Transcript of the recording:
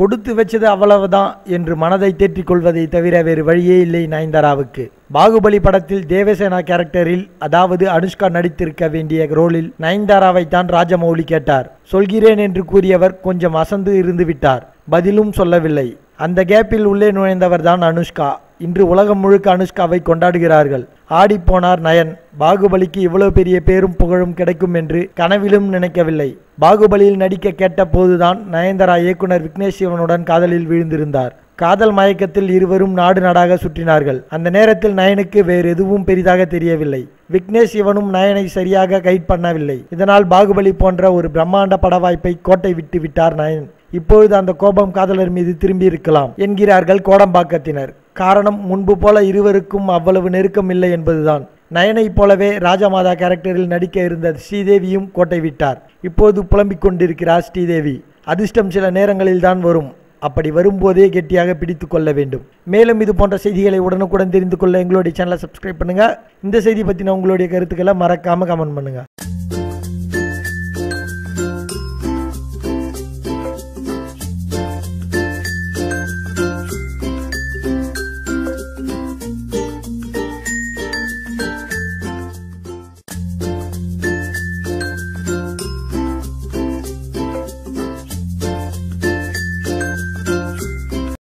கொடுத்து வச்சது அவ்வளவுதான் என்று மனதை தேற்றிக் கொள்வதை தவிர வேறு வழியே இல்லை நயன்தாராவுக்கு. பாகுபலி படத்தில் தேவசேனா கேரக்டரில், அதாவது அனுஷ்கா நடித்திருக்க வேண்டிய ரோலில் நயன்தாராவை தான் ராஜமௌலி கேட்டார். சொல்கிறேன் என்று கூறியவர் கொஞ்சம் அசந்து இருந்து விட்டார். பதிலும் சொல்லவில்லை. அந்த கேப்பில் உள்ளே நுழைந்தவர் தான் அனுஷ்கா. இன்று உலகம் முழுக்க அனுஷ்காவை கொண்டாடுகிறார்கள். ஆடிப்போனார் நயன். பாகுபலிக்கு இவ்வளவு பெரிய பேரும் புகழும் கிடைக்கும் என்று கனவிலும் நினைக்கவில்லை. பாகுபலியில் நடிக்க கேட்ட போதுதான் நயன்தாரா இயக்குனர் விக்னேஷ் சிவனுடன் காதலில் வீழ்ந்திருந்தார். காதல் மயக்கத்தில் இருவரும் நாடு நாடாக சுற்றினார்கள். அந்த நேரத்தில் நயனுக்கு வேறு எதுவும் பெரிதாக தெரியவில்லை. விக்னேஷ் சிவனும் நயனை சரியாக கைட் பண்ணவில்லை. இதனால் பாகுபலி போன்ற ஒரு பிரம்மாண்ட பட வாய்ப்பை கோட்டை விட்டு விட்டார் நயன். இப்பொழுது அந்த கோபம் காதலர் மீது திரும்பி இருக்கலாம் என்கிறார்கள் கோடம்பாக்கத்தினர். காரணம், முன்பு போல இருவருக்கும் அவ்வளவு நெருக்கம் இல்லை என்பதுதான். நயனை போலவே ராஜமாதா கேரக்டரில் நடிக்க இருந்த ஸ்ரீதேவியும் கோட்டை விட்டார். இப்போது புலம்பிக் கொண்டிருக்கிறார் ஸ்ரீதேவி. அதிர்ஷ்டம் சில நேரங்களில் தான் வரும். அப்படி வரும்போதே கெட்டியாக பிடித்து கொள்ள வேண்டும். மேலும் இது போன்ற செய்திகளை உடனுக்குடன் தெரிந்து கொள்ள எங்களுடைய சேனலை சப்ஸ்கிரைப் பண்ணுங்க. இந்த செய்தி பற்றின உங்களுடைய கருத்துக்களை மறக்காம கமெண்ட் பண்ணுங்க.